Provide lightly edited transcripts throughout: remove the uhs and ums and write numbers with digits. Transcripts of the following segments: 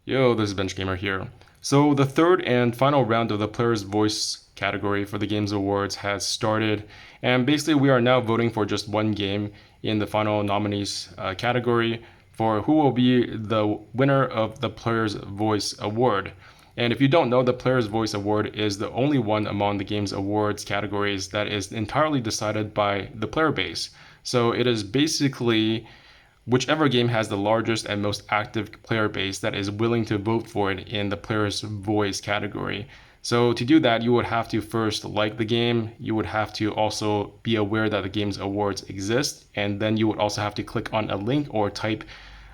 Yo, this is Bench Gamer here. So the third and final round of the Player's Voice category for the Games Awards has started, and basically we are now voting for just one game in the final nominees category for who will be the winner of the Player's Voice Award. And if you don't know, the Player's Voice Award is the only one among the Games Awards categories that is entirely decided by the player base. So it is basically whichever game has the largest and most active player base that is willing to vote for it in the player's voice category. So to do that, you would have to first like the game, you would have to also be aware that the game's awards exist, and then you would also have to click on a link or type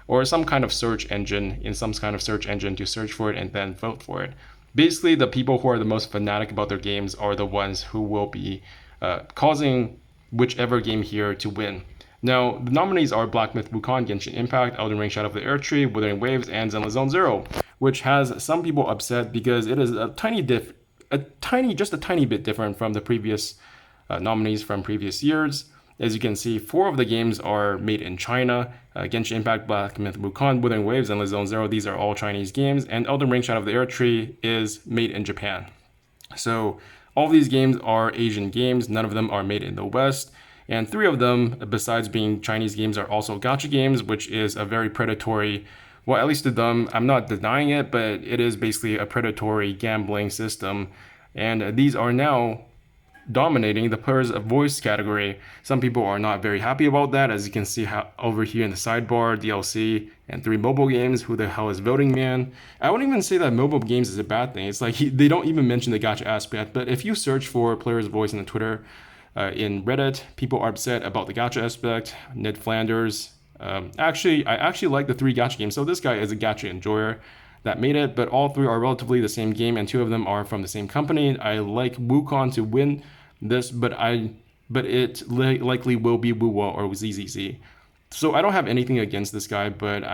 or some kind of search engine to search for it and then vote for it. Basically, the people who are the most fanatic about their games are the ones who will be causing whichever game here to win. Now, the nominees are Black Myth Wukong, Genshin Impact, Elden Ring Shadow of the Erdtree, Wuthering Waves, and Zenless Zone Zero, which has some people upset because it is just a tiny bit different from the previous nominees from previous years. As you can see, 4 of the games are made in China. Genshin Impact, Black Myth Wukong, Wuthering Waves, and Zenless Zone Zero, these are all Chinese games, and Elden Ring Shadow of the Erdtree is made in Japan. So all of these games are Asian games, none of them are made in the West. And 3 of them, besides being Chinese games, are also gacha games, which is a very predatory, well, at least to them, I'm not denying it, but it is basically a predatory gambling system. And these are now dominating the player's voice category. Some people are not very happy about that, as you can see over here in the sidebar, DLC and 3 mobile games. Who the hell is voting, man? I wouldn't even say that mobile games is a bad thing. It's like they don't even mention the gacha aspect, but if you search for player's voice in the Twitter, in Reddit, people are upset about the gacha aspect. Ned Flanders. I actually like the 3 gacha games. So this guy is a gacha enjoyer that made it, but all 3 are relatively the same game, and 2 of them are from the same company. I like Wukong to win this, but it likely will be Wuwa or ZZZ. So I don't have anything against this guy, but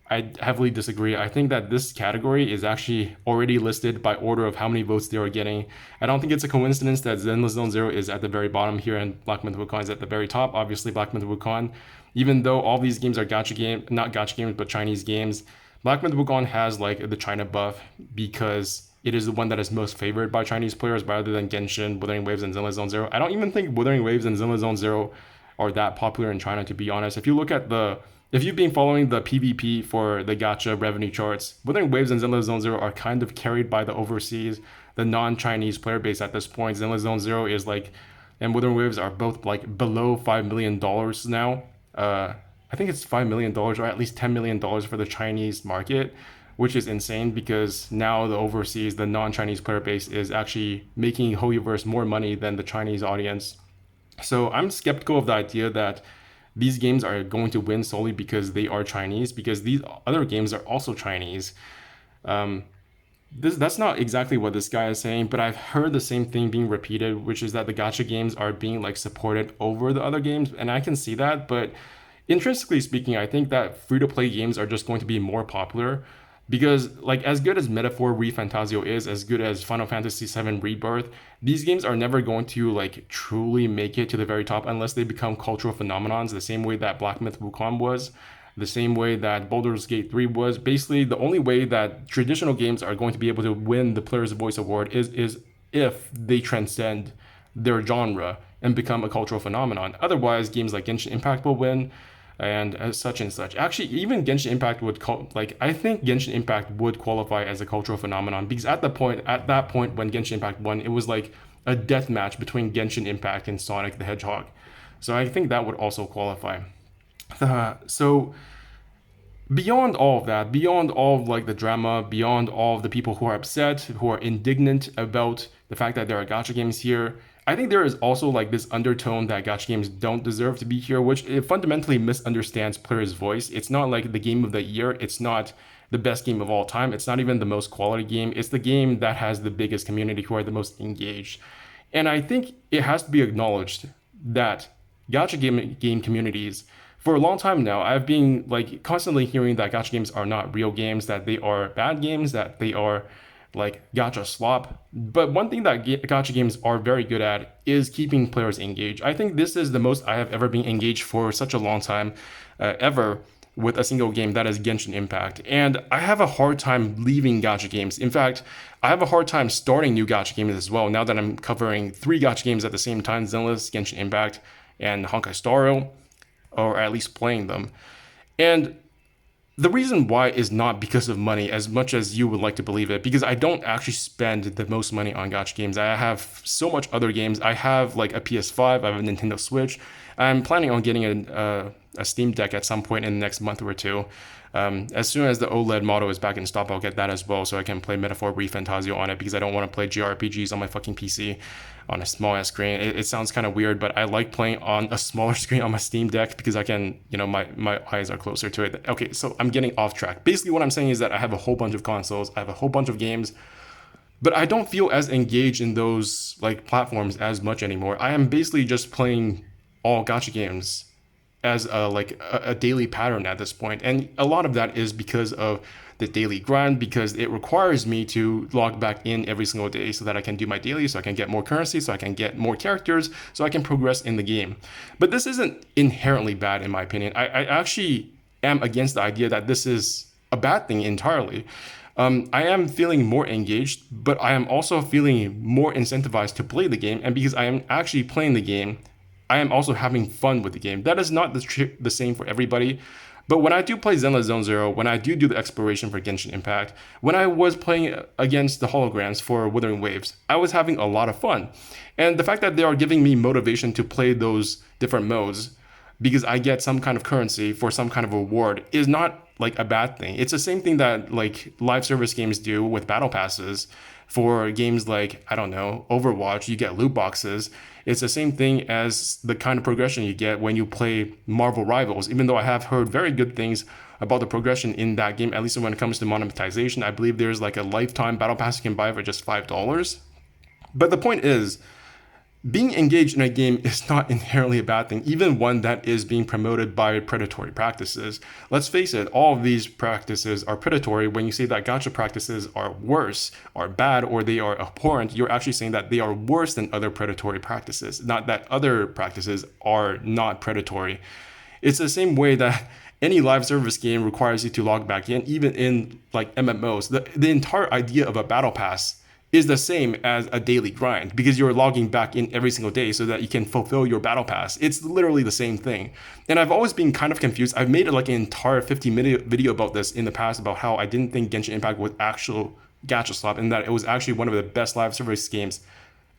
I heavily disagree. I think that this category is actually already listed by order of how many votes they are getting. I don't think it's a coincidence that Zenless Zone Zero is at the very bottom here and Black Myth Wukong is at the very top. Obviously, Black Myth Wukong, even though all these games are not gacha games, but Chinese games, Black Myth Wukong has like the China buff because it is the one that is most favored by Chinese players rather than Genshin, Wuthering Waves, and Zenless Zone Zero. I don't even think Wuthering Waves and Zenless Zone Zero are that popular in China, to be honest. If you've been following the PvP for the gacha revenue charts, Wuthering Waves and Zenless Zone Zero are kind of carried by the overseas, the non-Chinese player base at this point. Zenless Zone Zero is like, and Wuthering Waves are both like below $5 million now. I think it's $5 million or at least $10 million for the Chinese market, which is insane because now the non-Chinese player base is actually making Hoyoverse more money than the Chinese audience. So I'm skeptical of the idea that these games are going to win solely because they are Chinese, because these other games are also Chinese. That's not exactly what this guy is saying, but I've heard the same thing being repeated, which is that the gacha games are being like supported over the other games, and I can see that, but intrinsically speaking, I think that free-to-play games are just going to be more popular because, like, as good as Metaphor ReFantazio is, as good as Final Fantasy VII Rebirth, these games are never going to like truly make it to the very top unless they become cultural phenomenons, the same way that Black Myth Wukong was, the same way that Baldur's Gate 3 was. Basically, the only way that traditional games are going to be able to win the Player's Voice Award is if they transcend their genre and become a cultural phenomenon. Otherwise, games like Genshin Impact will win, and such and such. Actually, even Genshin Impact I think Genshin Impact would qualify as a cultural phenomenon because at that point when Genshin Impact won, it was like a death match between Genshin Impact and Sonic the Hedgehog. So I think that would also qualify. So beyond all of that, beyond all of like the drama, beyond all of the people who are upset, who are indignant about the fact that there are gacha games here, I think there is also like this undertone that gacha games don't deserve to be here, which it fundamentally misunderstands players' voice. It's not like the game of the year. It's not the best game of all time. It's not even the most quality game. It's the game that has the biggest community, who are the most engaged. And I think it has to be acknowledged that gacha game communities, for a long time now, I've been like constantly hearing that gacha games are not real games, that they are bad games, that they are like gacha slop. But one thing that gacha games are very good at is keeping players engaged. I think this is the most I have ever been engaged for such a long time, ever. with a single game, that is Genshin Impact. And I have a hard time leaving gacha games. In fact, I have a hard time starting new gacha games as well, now that I'm covering 3 gacha games at the same time: Zenless, Genshin Impact, and Honkai Star Rail, or at least playing them. And the reason why is not because of money as much as you would like to believe it, because I don't actually spend the most money on gacha games. I have so much other games. I have like a PS5, I have a Nintendo Switch. I'm planning on getting a Steam Deck at some point in the next month or two. As soon as the OLED model is back in stock, I'll get that as well, so I can play Metaphor ReFantazio on it, because I don't want to play JRPGs on my fucking PC on a small ass screen. It sounds kind of weird, but I like playing on a smaller screen on my Steam Deck because I can, my eyes are closer to it. Okay, so I'm getting off track. Basically, what I'm saying is that I have a whole bunch of consoles, I have a whole bunch of games, but I don't feel as engaged in those like platforms as much anymore. I am basically just playing all gacha games as a daily pattern at this point. And a lot of that is because of the daily grind, because it requires me to log back in every single day so that I can do my daily, so I can get more currency, so I can get more characters, so I can progress in the game. But this isn't inherently bad in my opinion. I actually am against the idea that this is a bad thing entirely. I am feeling more engaged, but I am also feeling more incentivized to play the game. And because I am actually playing the game, I am also having fun with the game. That is not the same for everybody. But when I do play Zenless Zone Zero, when I do the exploration for Genshin Impact, when I was playing against the holograms for Wuthering Waves, I was having a lot of fun. And the fact that they are giving me motivation to play those different modes because I get some kind of currency for some kind of reward is not like a bad thing. It's the same thing that like live service games do with battle passes. For games like, I don't know, Overwatch, you get loot boxes. It's the same thing as the kind of progression you get when you play Marvel Rivals. Even though I have heard very good things about the progression in that game, at least when it comes to monetization, I believe there's like a lifetime battle pass you can buy for just $5. But the point is, being engaged in a game is not inherently a bad thing, even one that is being promoted by predatory practices. Let's face it, all of these practices are predatory. When you say that gacha practices are worse, are bad, or they are abhorrent, you're actually saying that they are worse than other predatory practices, not that other practices are not predatory. It's the same way that any live service game requires you to log back in, even in like MMOs. The entire idea of a battle pass is the same as a daily grind, because you're logging back in every single day so that you can fulfill your battle pass. It's literally the same thing. And I've always been kind of confused. I've made like an entire 50-minute video about this in the past, about how I didn't think Genshin Impact was actual gacha slap, and that it was actually one of the best live service games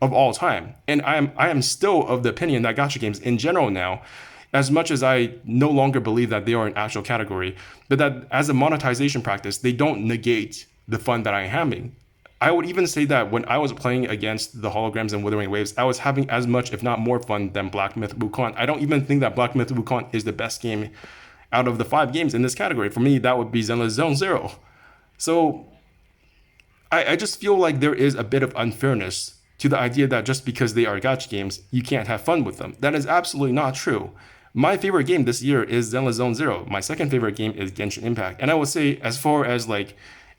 of all time. And I am still of the opinion that gacha games in general now, as much as I no longer believe that they are an actual category, but that as a monetization practice, they don't negate the fun that I'm having. I would even say that when I was playing against the holograms and Wuthering Waves, I was having as much, if not more fun than Black Myth Wukong. I don't even think that Black Myth Wukong is the best game out of the 5 games in this category. For me, that would be Zenless Zone Zero. So I just feel like there is a bit of unfairness to the idea that just because they are gacha games, you can't have fun with them. That is absolutely not true. My favorite game this year is Zenless Zone Zero. My second favorite game is Genshin Impact. And I would say, as far as like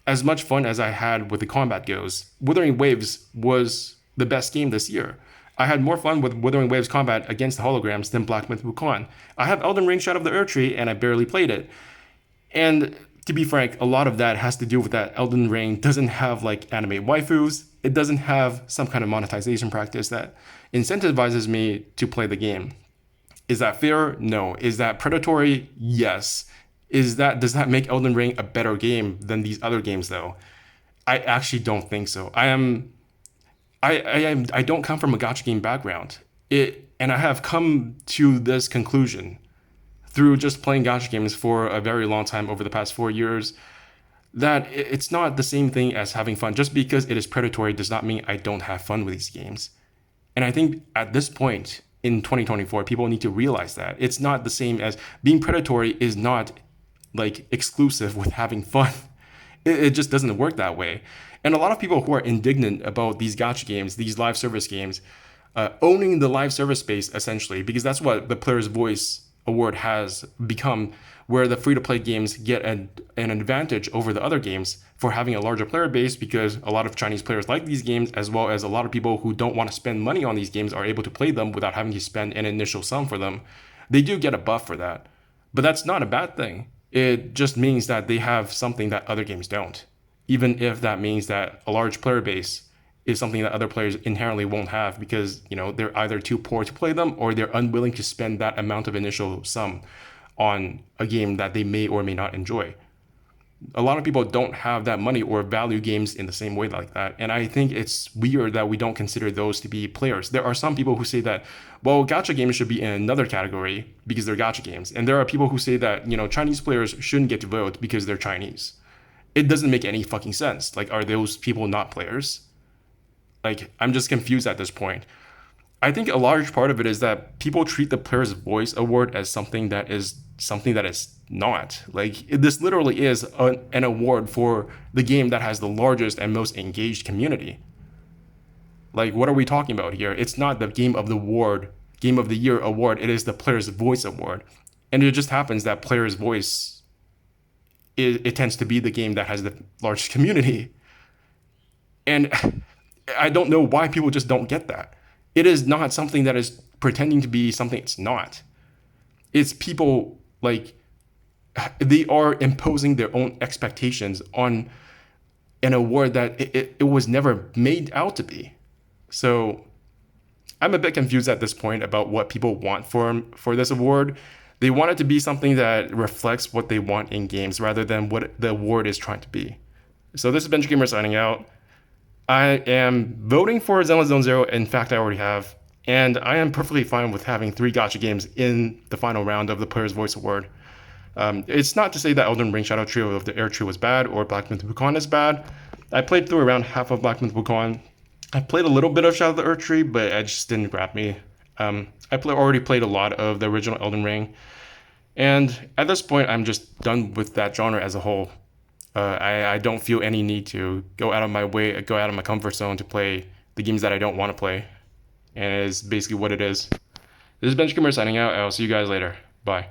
as much fun as I had with the combat goes, Wuthering Waves was the best game this year. I had more fun with Wuthering Waves combat against the holograms than Black Myth Wukong. I have Elden Ring Shadow of the Erdtree, and I barely played it. And to be frank, a lot of that has to do with that Elden Ring doesn't have like anime waifus. It doesn't have some kind of monetization practice that incentivizes me to play the game. Is that fair? No. Is that predatory? Yes. Does that make Elden Ring a better game than these other games though? I actually don't think so. I don't come from a gacha game background. And I have come to this conclusion through just playing gacha games for a very long time over the past 4 years, that it's not the same thing as having fun. Just because it is predatory does not mean I don't have fun with these games. And I think at this point in 2024, people need to realize that it's not the same as being predatory is not like exclusive with having fun. It just doesn't work that way. And a lot of people who are indignant about these gacha games, these live service games, owning the live service space essentially, because that's what the Player's Voice Award has become, where the free-to-play games get an advantage over the other games for having a larger player base, because a lot of Chinese players like these games, as well as a lot of people who don't want to spend money on these games are able to play them without having to spend an initial sum for them. They do get a buff for that. But that's not a bad thing. it just means that they have something that other games don't, even if that means that a large player base is something that other players inherently won't have because they're either too poor to play them or they're unwilling to spend that amount of initial sum on a game that they may or may not enjoy. A lot of people don't have that money or value games in the same way like that. And I think it's weird that we don't consider those to be players. There are some people who say that, well, gacha games should be in another category because they're gacha games. And there are people who say that, Chinese players shouldn't get to vote because they're Chinese. It doesn't make any fucking sense. Like, are those people not players? Like, I'm just confused at this point. I think a large part of it is that people treat the Player's Voice Award as something that is not. Like, this literally is an award for the game that has the largest and most engaged community. Like, what are we talking about here? It's not the Game of the Year award. It is the Player's Voice Award. And it just happens that Player's Voice, it tends to be the game that has the largest community. And I don't know why people just don't get that. It is not something that is pretending to be something it's not. It's people, like, they are imposing their own expectations on an award that it was never made out to be. So I'm a bit confused at this point about what people want for this award. They want it to be something that reflects what they want in games rather than what the award is trying to be. So this is Benji Gamer signing out. I am voting for Zenless Zone Zero. In fact, I already have. And I am perfectly fine with having 3 gacha games in the final round of the Player's Voice Award. It's not to say that Elden Ring Shadow Trio of the Air Tree was bad or Black Myth Wukong is bad. I played through around half of Black Myth Wukong. I played a little bit of Shadow of the Earth Tree, but it just didn't grab me. Already played a lot of the original Elden Ring. And at this point, I'm just done with that genre as a whole. I don't feel any need to go out of my comfort zone to play the games that I don't want to play. And it is basically what it is. This is Benji Gamer signing out. I'll see you guys later. Bye.